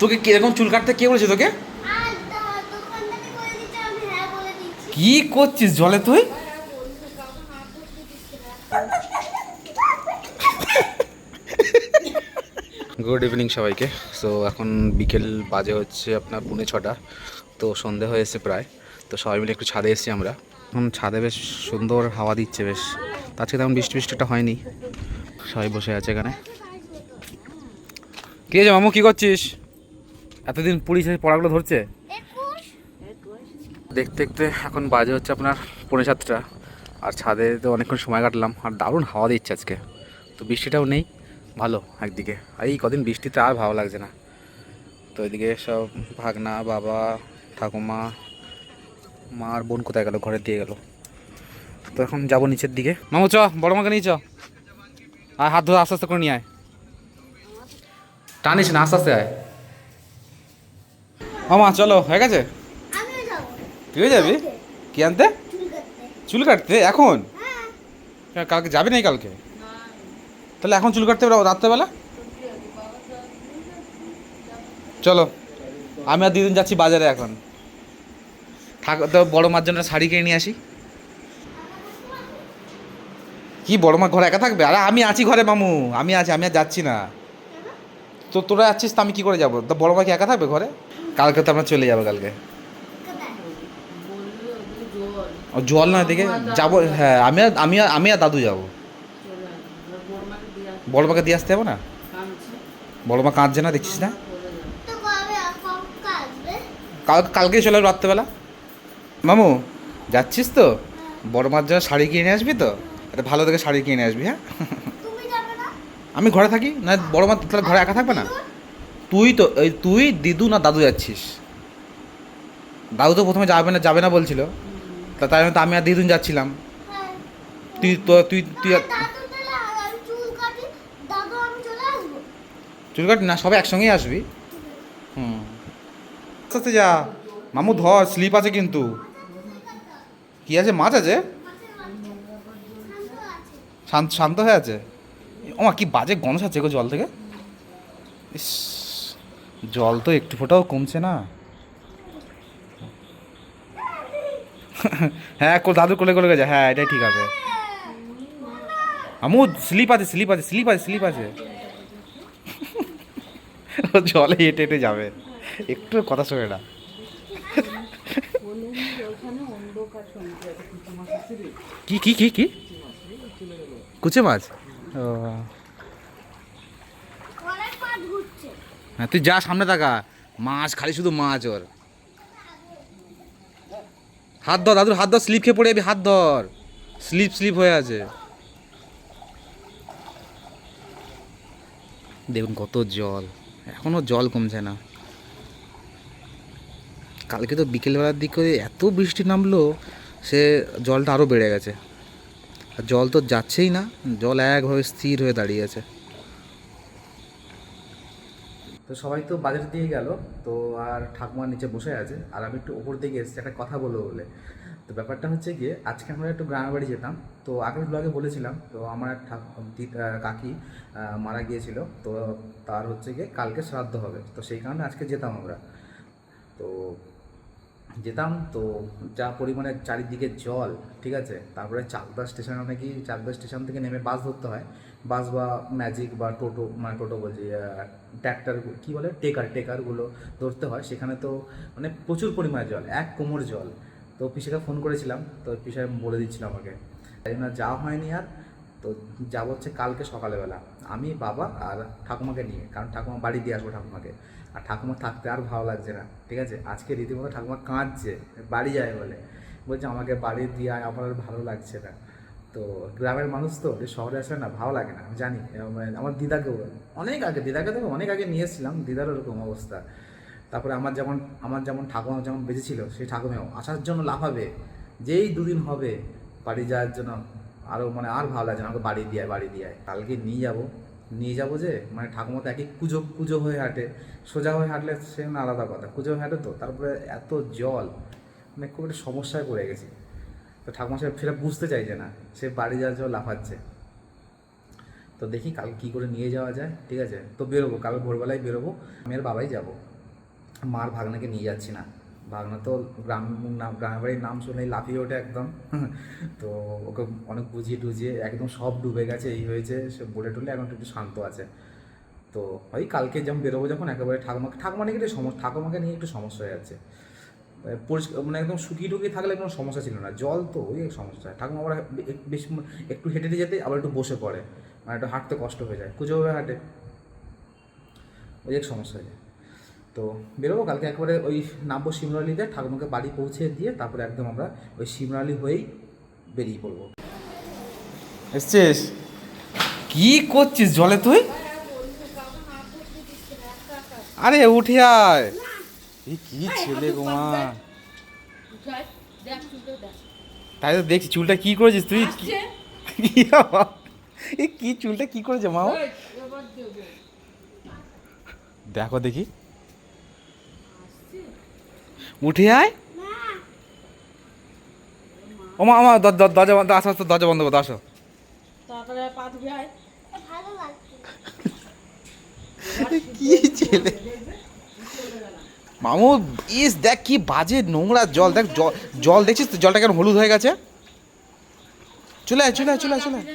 তোকে কিরকম চুল কাটতে কে বলেছে তোকে? কি করছিস জলে তুই? গুড ইভিনিং সবাইকে। সো এখন বিকেল বাজে হচ্ছে আপনার 5:45। তো সন্ধে হয়ে এসেছে প্রায়। তো সবাই মিলে একটু ছাদে এসেছি আমরা। এখন ছাদে বেশ সুন্দর হাওয়া দিচ্ছে বেশ। আজকে তেমন বৃষ্টিটা হয়নি, সবাই বসে আছে এখানে। কে যে মামু কি করছিস? এতদিন পুলিশের পড়াগুলো ধরছে। দেখতে দেখতে এখন বাজে হচ্ছে আপনার 6:45। আর ছাদে তো অনেকক্ষণ সময় কাটলাম, আর দারুণ হাওয়া দিচ্ছে আজকে। তো বৃষ্টিটাও নেই, ভালো একদিকে। আর এই কদিন বৃষ্টিতে আর ভালো লাগছে না। তো এদিকে সব ভাগনা, বাবা, ঠাকুমা, মা আর বোন কোথায় গেল, ঘরে দিয়ে গেল। তো এখন যাবো নিচের দিকে। মামু চ, বড় মাকে নিয়ে চ। আর হাত ধরে আস্তে আস্তে করে নিয়ে আয়, টানিস না, আস্তে আস্তে আয়। মামা চলো, হয়ে গেছে। তুই যাবি কি আনতে? চুল কাটতে এখন? কালকে যাবি নাই কালকে? তাহলে এখন চুল কাটতে পারবো রাত্রেবেলা? চলো, আমি আর দিদিন যাচ্ছি বাজারে এখন। তো বড় মার জন্য শাড়ি কিনে নিয়ে আসি। কি বড় মা ঘরে একা থাকবে? আরে আমি আছি ঘরে মামু, আমি আছি, আমি আর যাচ্ছি না। তো তোরা যাচ্ছিস তো আমি কি করে যাবো? তো বড় মা কি একা থাকবে ঘরে? কালকে তো আমরা চলে যাবো কালকে। ও জল না, দিকে যাবো। হ্যাঁ, আমি আর দাদু যাবো। বড় মাকে দিয়ে আসতে হবে না? বড় মা কাঁদছে না, দেখছিস না? কালকেই চলে যাবো রাত্রেবেলা। মামু যাচ্ছিস তো? বড় মার জন্য শাড়ি কিনে আসবি তো? একটা ভালো দেখে শাড়ি কিনে আসবি, হ্যাঁ? আমি ঘরে থাকি না, বড় মা তাহলে ঘরে একা থাকবে না? তুই দিদু না দাদু যাচ্ছিস? দাদু তো প্রথমে যাবে না বলছিল। তাই তো আমি আর দিদুন যাচ্ছিলাম। তুই তো তুই তুই চুল কাটি না, সবাই একসঙ্গেই আসবি। হুম, আস্তে আস্তে যা মামু, ধর স্লিপ আছে কিন্তু। কি আছে? মাছ আছে? শান্ত শান্ত হয়ে আছে। ওমা কি বাজে গন্ধ আছে গো জল থেকে। ইস, জল তো একটু ফোঁটাও কমছে না। হ্যাঁ, দাদু কোলে কোলে গেছে, হ্যাঁ এটাই ঠিক আছে। আমু স্লিপ আছে, স্লিপ আছে, স্লিপ আছে, স্লিপ আছে। ও জলে হেঁটে হেঁটে যাবে, একটু কথা শোনে না। কি কি কি কি কুচে মাছ? ও হ্যাঁ, তুই যা সামনে থাকা। মাছ খালি, শুধু মাছ ওর। হাত ধর দাদুর, হাত ধর, স্লিপ খেয়ে পড়ে যাবি, হাত ধর। স্লিপ স্লিপ হয়ে আছে। দেখুন কত জল, এখনও জল কমছে না। কালকে তো বিকেলবেলার দিকে এত বৃষ্টি নামলো, সে জলটা আরও বেড়ে গেছে। আর জল তো যাচ্ছেই না, জল একভাবে স্থির হয়ে দাঁড়িয়ে আছে। তো সবাই তো বাজার দিয়ে গেল। তো আর ঠাকুমা নিচে বসে আছে, আর আমি একটু ওপর দিকে এসেছি একটা কথা বলবো বলে। তো ব্যাপারটা হচ্ছে গিয়ে, আজকে আমরা একটু গ্রামের বাড়ি যেতাম। তো আগের ব্লগে বলেছিলাম, তো আমার এক কাকি মারা গিয়েছিল। তো তার হচ্ছে গিয়ে কালকে শ্রাদ্ধ হবে, তো সেই কারণে আজকে যেতাম আমরা। তো যেতাম তো, যা পরিমাণে চারিদিকে জল, ঠিক আছে। তারপরে চাকদা স্টেশনে নাকি, চাকদা স্টেশন থেকে নেমে বাস ধরতে হয়। বাস বা ম্যাজিক বা টোটো, মানে টোটো বলছি, ট্র্যাক্টর কী বলে, টেকারগুলো ধরতে হয়। সেখানে তো মানে প্রচুর পরিমাণে জল, এক কোমর জল। তো পিসেকে ফোন করেছিলাম, তো পিসে বলে দিচ্ছিল আমাকে, তাই জন্য যাওয়া হয়নি আর। তো যাব হচ্ছে কালকে সকালবেলা, আমি, বাবা আর ঠাকুমাকে নিয়ে, কারণ ঠাকুমা বাড়ি দিয়ে আসবো ঠাকুমাকে। আর ঠাকুমা থাকতে আর ভালো লাগছে না, ঠিক আছে। আজকে রীতিমতো ঠাকুমা কাঁদছে, বাড়ি যায় বলে। বলছে আমাকে বাড়ি দিয়ে আমার আর ভালো লাগছে না। তো গ্রামের মানুষ তো, যে শহরে আসলে না ভালো লাগে না, আমি জানি। মানে আমার দিদাকেও অনেক আগে, দিদাকে তো অনেক আগে নিয়ে এসেছিলাম, দিদারও এরকম অবস্থা। তারপরে আমার যেমন ঠাকুমা যেমন বেঁচে ছিল, সেই ঠাকুমাও আসার জন্য লাফাবে। যেই দুদিন হবে বাড়ি যাওয়ার জন্য, আরও মানে আর ভালো লাগছে না, আমাকে বাড়ি দিয়ে কালকে নিয়ে যাবো যে, মানে ঠাকুমা তো একই কুজো কুজো হয়ে হাঁটে। সোজা হয়ে হাঁটলে সে না, আলাদা কথা, কুজো হয়ে হাঁটে। তো তারপরে এত জল, মানে খুব একটা সমস্যায় পড়ে গেছি। তো ঠাকুমা সেটা বুঝতে চাইছে না, সে বাড়ি যাওয়ার জন্য লাফাচ্ছে। তো দেখি কাল কী করে নিয়ে যাওয়া যায়, ঠিক আছে। তো বেরোবো, কাল ভোরবেলায় বেরোবো, আমি আর বাবাই যাবো। মার ভাগনাকে নিয়ে যাচ্ছি না। ভাগনা তো গ্রামের বাড়ির নাম শুনেই লাফিয়ে ওঠে একদম। তো ওকে অনেক বুঝিয়ে টুঝিয়ে একদম সব ডুবে গেছে, এই হয়েছে, সে বলে টুলে এখন একটু শান্ত আছে। তো ওই কালকে যেমন বেরোবো, যখন একেবারে ঠাকুমাকে একটু ঠাকুমাকে নিয়ে একটু সমস্যা হয়ে যাচ্ছে। পরিষ্কার মানে একদম শুকিয়ে টুকিয়ে থাকলে কোনো সমস্যা ছিল না, জল তো ওই এক সমস্যা। ঠাকুমা আবার বেশি একটু হেঁটে হেঁটে যেতে আবার একটু বসে পড়ে, মানে একটু হাঁটতে কষ্ট হয়ে যায়, কুচোভাবে হাঁটে, ওই এক সমস্যা হয়ে যায়। তো বেরোবো কালকে একবারে, ওই নামবো শিমরালিতে, ঠাকুমাকে বাড়ি পৌঁছে দিয়ে তারপরে একদম আমরা ওই শিমরালি হয়েই বেরিয়ে পড়বো। এসছিস? কি করছিস জলে তুই? আরে উঠে আয়, এই কি ছেলে গো মা। তাই তো দেখছি, চুলটা কি করেছিস তুই? এই কি চুলটা কি করেছে মা? দেখো দেখি, উঠে আয়। ও মা, আমার দরজা বন্ধ, আসো আসো, দরজা বন্ধ করো, আসো। কি ছেলে মামু, ইস দেখ কি বাজে নোংরা জল, দেখ জল দেখছিস তো, জলটা কেন হলুদ হয়ে গেছে। চলে আয় চলে আয় চলে আয় চলে আয়।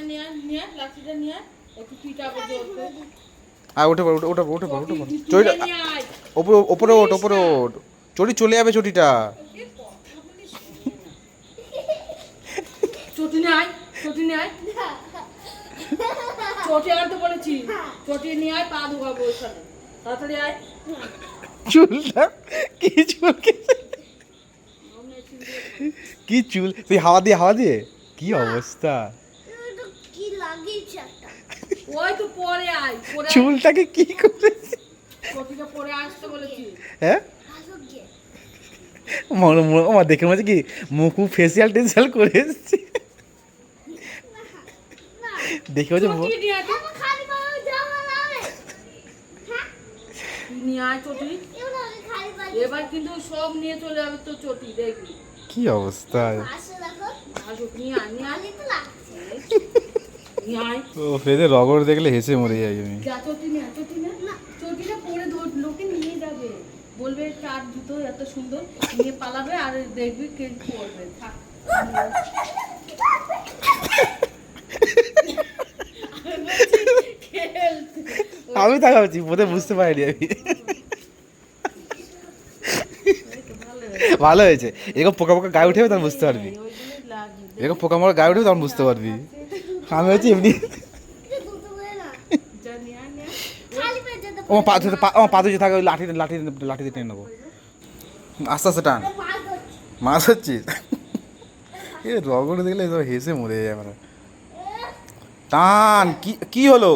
ওঠে ওঠে ওঠে ওঠে ওঠে, চটিটা ওপরে ওপরে ওঠ, ওপরে ওঠ, চটি চলে যাবে চটিটা। চটি নিয়ে আয়, চটি নিয়ে আয়, চটি আনতে বলেছি, চটি নিয়ে আয়, পা ধোয়াবো ওখানে, তাড়াতাড়ি আয়। চুলটা কি চুল, কি চুল, তুই হাওয়া দিয়ে কি অবস্থা। ওই তো পরে আয়, পরে চুলটাকে কি করেছিস? চটিটা পরে আসতে বলেছি। হ্যাঁ আমার দেখে মনে হচ্ছে কি মুখ ফেসিয়াল টেসিয়াল করে এসেছি, দেখে হচ্ছে চটি নিয়ে আয় তো। নিয়ে আয় চটি, এবার কিন্তু সব নিয়ে চলে যাবে তো চটি, দেখবি কি অবস্থা। আসুক, নিয়ে আয়, নিয়ে আয়, নিয়ে আয়। ও ফেদের রগড় দেখলে হেসে মরে যাই আমি। যা চটি নিয়ে আয়, চটি নিয়ে আয়। না, চটিটা পরে লোকে নিয়ে যাবে, বলবে কার জুতো এত সুন্দর, নিয়ে পালাবে, আর দেখবি কে করবে। থাক, আমি তা ভাবছি, বোধহয় বুঝতে পারিনি আমি। ভালো হয়েছে, এরকম পোকা পোকা গায়ে উঠে তখন বুঝতে পারবি, এরকম পোকা মোকা গায়ে উঠে তখন বুঝতে পারবি। আমি হচ্ছে এমনি ও পা ধুয়ে থাকে, ওই লাঠি দিয়ে টেনে নেবো, আস্তে আস্তে টান। মাছ হচ্ছিস এ রগড় দেখলে সব হেসে মরে যায় আমরা। টান, কি হলো?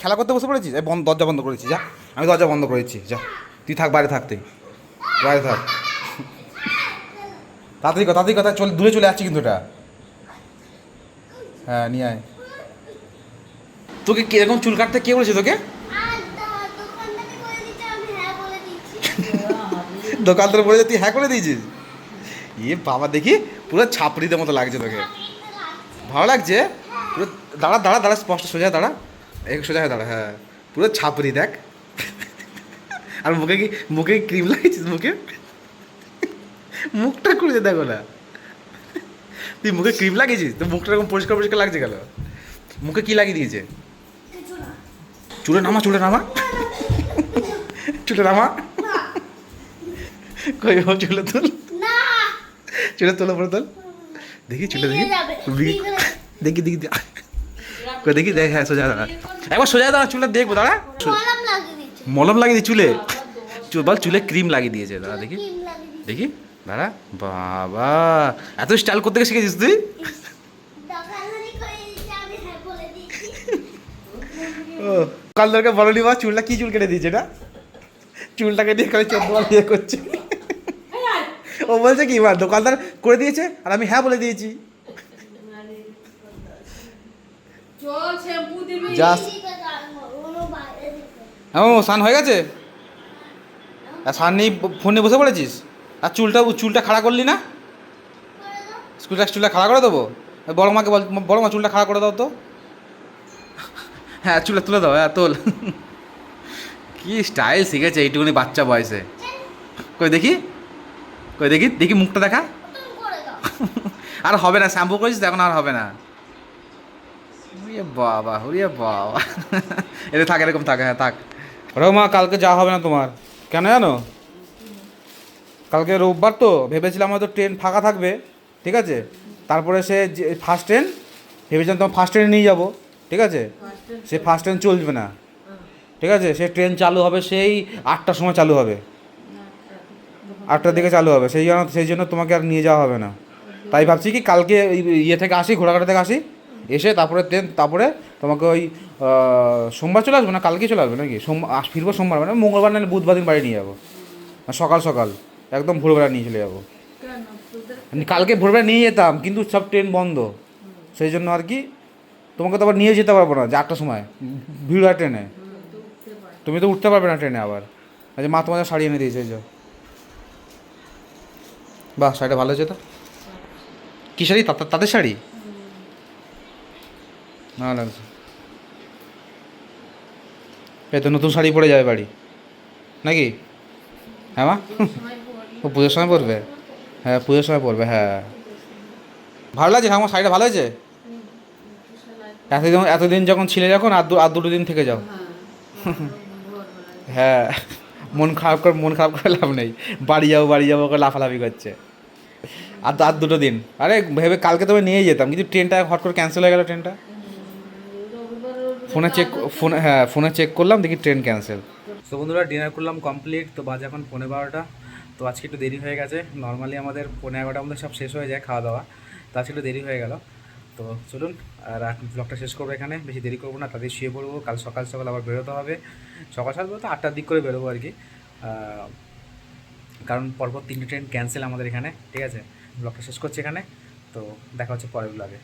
খেলা করতে বসে পড়েছিস? দরজা বন্ধ করেছি, যা, আমি দরজা বন্ধ করেছি, যা তুই থাক, বাইরে থাক, তুই বাইরে থাক, তাড়াতাড়ি কথা, দূরে চলে যাচ্ছি কিন্তু এটা। হ্যাঁ নিয়ে আয়। তোকে কিরকম চুল কাটতে কে বলেছে তোকে? দোকানদার বলেছে, তুই হ্যাঁ করে দিয়েছিস? ইয়ে বাবা, দেখি পুরো ছাপড়িদের মতো লাগছে তোকে, ভালো লাগছে পুরো। দাঁড়া স্পষ্ট, সোজা দাঁড়া, সোজা হয়ে দাঁড়া, হ্যাঁ পুরো ছাপড়ি দেখ। আর মুখে ক্রিম লাগিয়েছিস, মুখটা খুলে দেখো না, তুই মুখে ক্রিম লাগিয়েছিস, তো মুখটা এরকম পরিষ্কার লাগছে গেল। মুখে কি লাগিয়ে দিয়েছে? চুলে নামা কই চুলে তোল, চুলে তোলো, পরে তোল, দেখি চুলে, দেখি দেখ, হ্যাঁ সোজা দাঁড়া, একবার সোজা দাঁড়া, চুলে দেখবো, দাঁড়া। মলম লাগিয়ে দিই চুলে, বল চুলে ক্রিম লাগিয়ে দিয়েছে, দাঁড়া দেখি দাঁড়া। বাবা, এত স্টাইল করতে গিয়ে শিখেছিস তুই? ও কালদারকে বলনি বা চুলটা কি চুল কেটে দিয়েছে না, চুলটাকে দিয়ে খালি 14 বার ইয়ে করছে। ও বলছে কি দোকানদার করে দিয়েছে আর আমি হ্যাঁ বলে দিয়েছি। ও স্নান হয়ে গেছে, আর স্নান নেই, ফোনে বসে পড়েছিস, আর চুলটা খাড়া করলি না? চুলটা খাড়া করে দেবো, বড় মাকে বড় মা চুলটা খাড়া করে দাও তো। হ্যাঁ চুলটা তুলে দাও, হ্যাঁ তোল। কি স্টাইল শিখেছে এইটুকুনি বাচ্চা বয়সে। কই দেখি, কই দেখি, দেখি মুখটা দেখা। আর হবে না, শ্যাম্পু করেছিস তো, এখন আর হবে না। ওরে বাবা, ওরে বাবা, এটা থাক, এরকম থাক, হ্যাঁ থাক। ওরে মা, কালকে যাওয়া হবে না তোমার, কেন জানো? কালকে রোববার তো, ভেবেছিলাম হয়তো ট্রেন ফাঁকা থাকবে, ঠিক আছে। তারপরে সে ফার্স্ট ট্রেন, ভেবেছিলাম তোমার ফার্স্ট ট্রেনে নিয়ে যাবো, ঠিক আছে। সে ফার্স্ট ট্রেন চলবে না, ঠিক আছে। সে ট্রেন চালু হবে সেই 8টার সময় চালু হবে, 8টার দিকে চালু হবে। সেই জন্য তোমাকে আর নিয়ে যাওয়া হবে না। তাই ভাবছি কি কালকে ইয়ে থেকে আসি, ঘোড়াঘাটা থেকে আসি, এসে তারপরে ট্রেন, তারপরে তোমাকে ওই সোমবার চলে আসবো না, কালকেই চলে আসবে নাকি, ফিরবো সোমবার, মানে মঙ্গলবার নাহলে বুধবার দিন বাড়ি নিয়ে যাবো, সকাল সকাল একদম ভোরবেলা নিয়ে চলে যাবো। কালকে ভোরবেলা নিয়ে যেতাম, কিন্তু সব ট্রেন বন্ধ, সেই জন্য আর কি তোমাকে তো আবার নিয়ে যেতে পারবো না যে 8টার সময় ভিড় হয় ট্রেনে, তুমি তো উঠতে পারবে না ট্রেনে আবার। আচ্ছা, মা তোমাদের শাড়ি এনে দিয়েছে, এই বাহ, শাড়িটা ভালো হয়েছে তো। কী শাড়ি? তাদের শাড়ি না লাগছে, এই তো নতুন শাড়ি পরে যাবে বাড়ি নাকি? হ্যাঁ মা, ও পুজোর সময় পরবে, হ্যাঁ পুজোর সময় পরবে, হ্যাঁ। ভালো লাগছে আমার শাড়িটা, ভালো হয়েছে। এতদিন যখন ছিলে, যখন আর 2 দিন থেকে যাও। হ্যাঁ, মন খারাপ করে লাভ নেই, বাড়ি যাবো করে লাফালাফি করছে। আর 2 দিন, আরে ভেবে কালকে তবে নিয়ে যেতাম, কিন্তু ট্রেনটা হট করে ক্যান্সেল হয়ে গেল ট্রেনটা। ফোনে চেক করলাম, দেখি ট্রেন ক্যান্সেল। তো বন্ধুরা, ডিনার করলাম কমপ্লিট, তো বাজে এখন 11:15। তো আজকে একটু দেরি হয়ে গেছে, নর্মালি আমাদের 11:15 মধ্যে সব শেষ হয়ে যায় খাওয়া দাওয়া, তো আজকে একটু দেরি হয়ে গেল। তো চলুন, আর ব্লগটা শেষ করবো এখানে, বেশি দেরি করবো না, তাদের শুয়ে পড়বো। কাল সকাল সকাল আবার বেরোতে হবে, সকাল সকাল বলতে 8টার দিক করে বেরোবো আর কি, কারণ পরপর 3টে ট্রেন ক্যান্সেল আমাদের এখানে, ঠিক আছে। ব্লগটা শেষ করছি এখানে, তো দেখা হচ্ছে পরের ব্লগে।